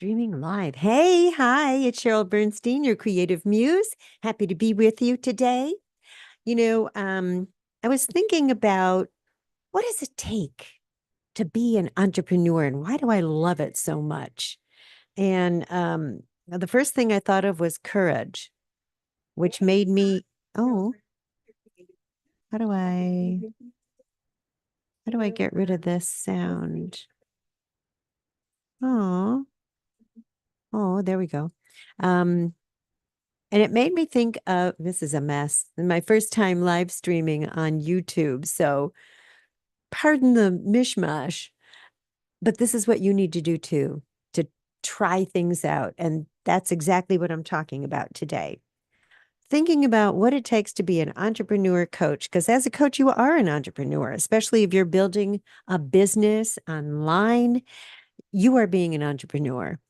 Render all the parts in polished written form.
Streaming live. Hey, hi, it's Cheryl Bernstein, your creative muse. Happy to be with you today. You know, I was thinking about what does it take to be an entrepreneur and why do I love it so much? And the first thing I thought of was courage, which made me, oh, how do I how do I get rid of this sound? Oh, oh, there we go. Um, And it made me think of this is a mess. My first time live streaming on YouTube. So pardon the mishmash, but this is what you need to do too, to try things out. And that's exactly what I'm talking about today. Thinking about what it takes to be an entrepreneur coach, because as a coach, you are an entrepreneur, especially if you're building a business online, you are being an entrepreneur.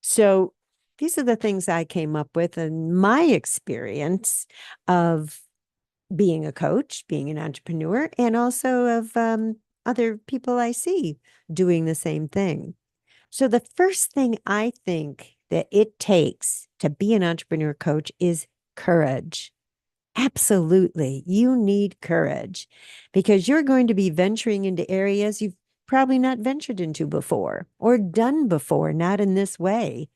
So these are the things I came up with in my experience of being a coach, being an entrepreneur, and also of other people I see doing the same thing. So the first thing I think that it takes to be an entrepreneur coach is courage. Absolutely. You need courage because you're going to be venturing into areas you've probably not ventured into before or done before, not in this way.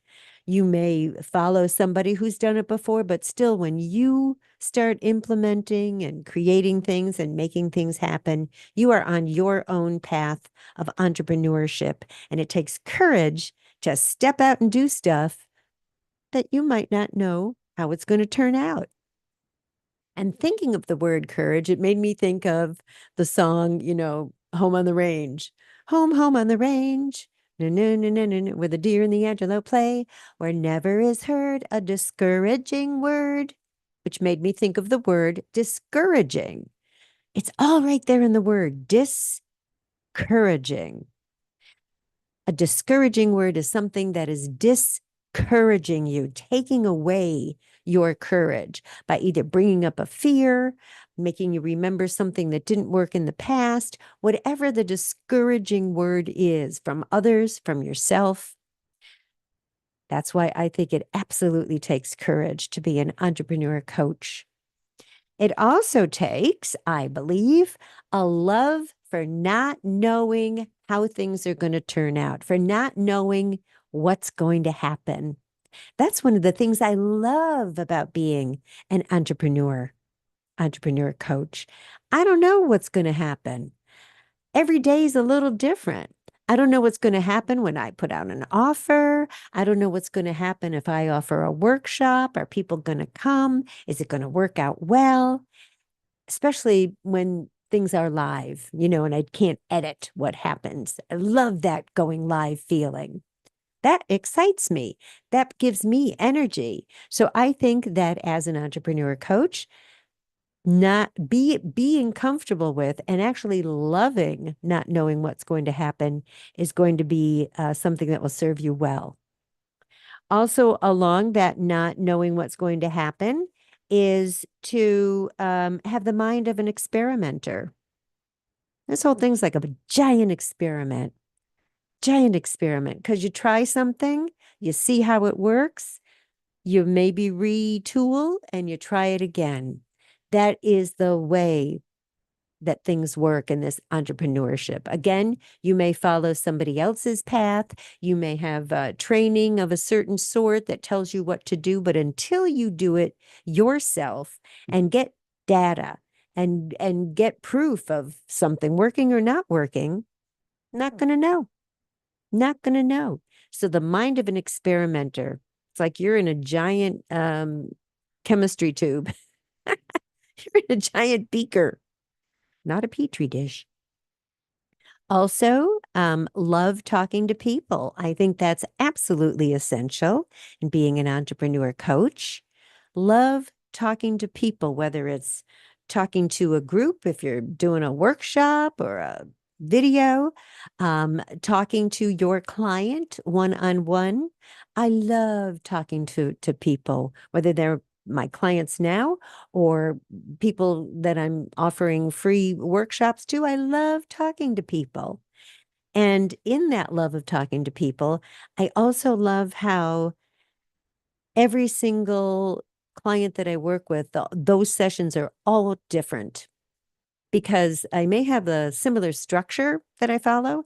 You may follow somebody who's done it before, but still, when you start implementing and creating things and making things happen, you are on your own path of entrepreneurship. And it takes courage to step out and do stuff that you might not know how it's going to turn out. And thinking of the word courage, it made me think of the song, Home on the Range. Home, home on the range. No, no, no, no, no, no, where the deer and the antelope play, where never is heard a discouraging word, which made me think of the word discouraging. It's all right there in the word discouraging. A discouraging word is something that is discouraging you, taking away your courage by either bringing up a fear, making you remember something that didn't work in the past, whatever the discouraging word is from others, from yourself. That's why I think it absolutely takes courage to be an entrepreneur coach. It also takes, I believe, a love for not knowing how things are going to turn out, for not knowing what's going to happen. That's one of the things I love about being an entrepreneur coach. I don't know what's going to happen. Every day is a little different. I don't know what's going to happen when I put out an offer. I don't know what's going to happen if I offer a workshop. Are people going to come? Is it going to work out well? Especially when things are live, and I can't edit what happens. I love that going live feeling. That excites me. That gives me energy. So I think that as an entrepreneur coach, not being comfortable with and actually loving not knowing what's going to happen is going to be something that will serve you well. Also, along that not knowing what's going to happen is to have the mind of an experimenter. This whole thing's like a giant experiment, because you try something, you see how it works, you maybe retool and you try it again. That is the way that things work in this entrepreneurship. Again, you may follow somebody else's path. You may have training of a certain sort that tells you what to do, but until you do it yourself and get data and get proof of something working or not working, not going to know. Not going to know. So the mind of an experimenter, it's like you're in a giant chemistry tube. You're in a giant beaker, not a petri dish. Also, love talking to people. I think that's absolutely essential in being an entrepreneur coach. Love talking to people, whether it's talking to a group, if you're doing a workshop or a video, talking to your client one-on-one. I love talking to people, whether they're my clients now or people that I'm offering free workshops to. I love talking to people. And in that love of talking to people, I also love how every single client that I work with, those sessions are all different because I may have a similar structure that I follow,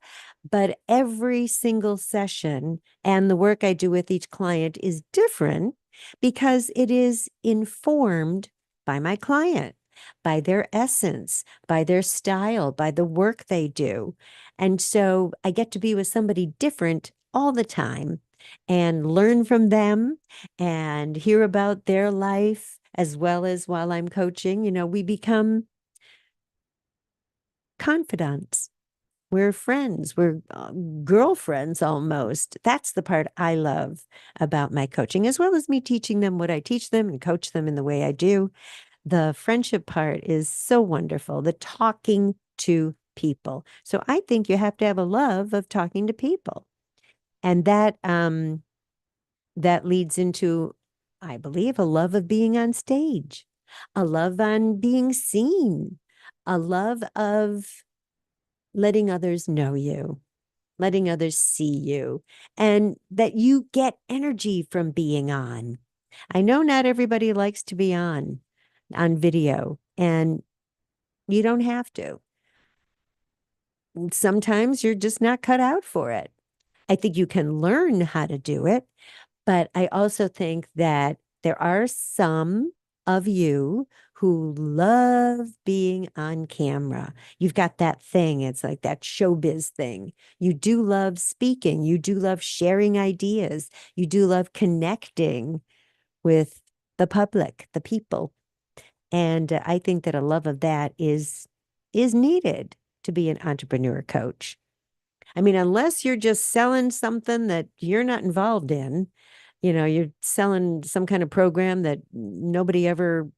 but every single session and the work I do with each client is different because it is informed by my client, by their essence, by their style, by the work they do. And so I get to be with somebody different all the time and learn from them and hear about their life as well as while I'm coaching. We become confidants. We're friends. We're girlfriends almost. That's the part I love about my coaching, as well as me teaching them what I teach them and coach them in the way I do. The friendship part is so wonderful, the talking to people. So I think you have to have a love of talking to people. And that leads into, I believe, a love of being on stage, a love on being seen, a love of letting others know you, letting others see you, and that you get energy from being on. I know not everybody likes to be on video, and you don't have to. Sometimes you're just not cut out for it. I think you can learn how to do it, but I also think that there are some of you who love being on camera. You've got that thing. It's like that showbiz thing. You do love speaking. You do love sharing ideas. You do love connecting with the public, the people. And I think that a love of that is needed to be an entrepreneur coach. I mean, unless you're just selling something that you're not involved in, you're selling some kind of program that nobody ever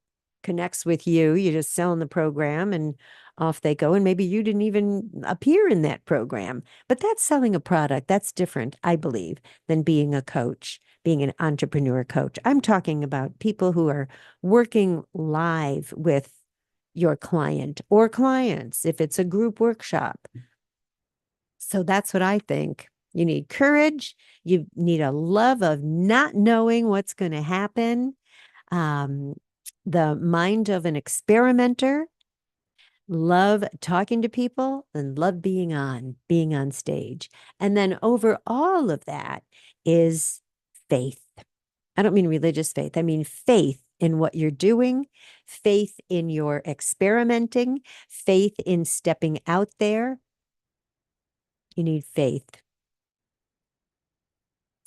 connects with you. You're just selling the program and off they go. And maybe you didn't even appear in that program. But that's selling a product. That's different, I believe, than being a coach, being an entrepreneur coach. I'm talking about people who are working live with your client or clients if it's a group workshop. So that's what I think. You need courage. You need a love of not knowing what's going to happen. Um, the mind of an experimenter, love talking to people, and love being on stage. And then over all of that is faith. I don't mean religious faith. I mean faith in what you're doing, faith in your experimenting, faith in stepping out there. You need faith.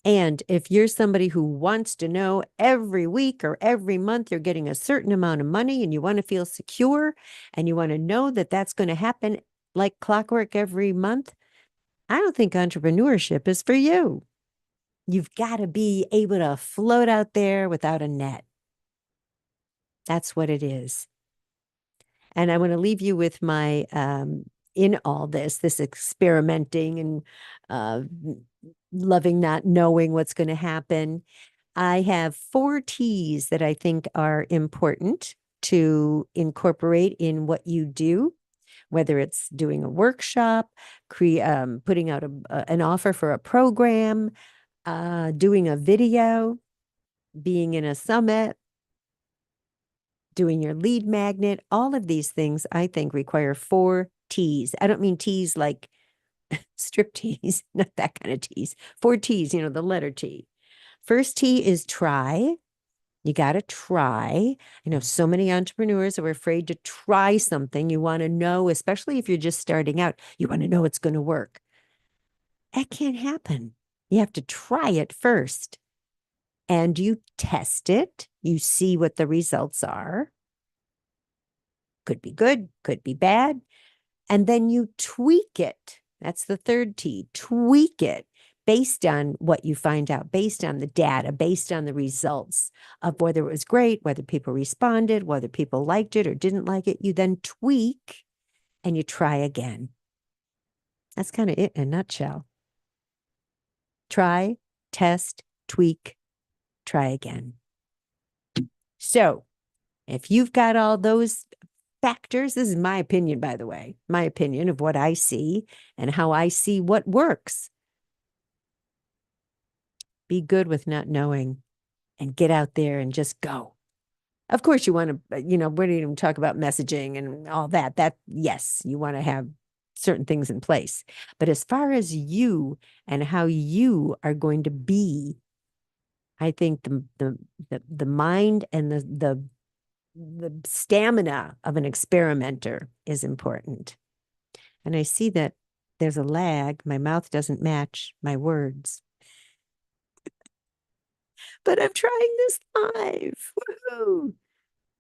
And if you're somebody who wants to know every week or every month you're getting a certain amount of money and you want to feel secure and you want to know that that's going to happen like clockwork every month, I don't think entrepreneurship is for you. You've got to be able to float out there without a net. That's what it is. And I want to leave you with my, in all this experimenting and loving not knowing what's going to happen. I have 4 T's that I think are important to incorporate in what you do, whether it's doing a workshop, putting out an offer for a program, doing a video, being in a summit, doing your lead magnet. All of these things I think require 4 T's. I don't mean T's like strip tease, not that kind of tease. 4 T's, the letter T. First T is try. You got to try. I know so many entrepreneurs are afraid to try something. You want to know, especially if you're just starting out, you want to know it's going to work. That can't happen. You have to try it first. And you test it. You see what the results are. Could be good, could be bad. And then you tweak it. That's the third T. Tweak it based on what you find out, based on the data, based on the results of whether it was great, whether people responded, whether people liked it or didn't like it. You then tweak and you try again. That's kind of it in a nutshell. Try, test, tweak, try again. So if you've got all those factors. This is my opinion, by the way, my opinion of what I see and how I see what works. Be good with not knowing and get out there and just go. Of course, you want to, we didn't even talk about messaging and all that. Yes, you want to have certain things in place. But as far as you and how you are going to be, I think the mind and the stamina of an experimenter is important. And I see that there's a lag. My mouth doesn't match my words. But I'm trying this live. Woohoo!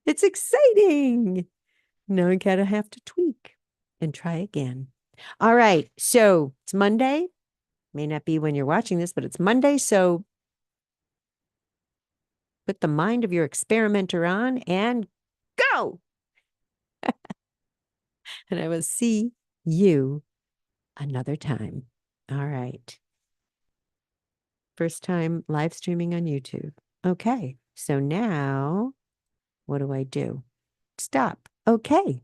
It's exciting. Now I gotta have to tweak and try again. All right. So it's Monday. May not be when you're watching this, but it's Monday. So put the mind of your experimenter on and go. And I will see you another time. All right. First time live streaming on YouTube. Okay. So now what do I do? Stop. Okay.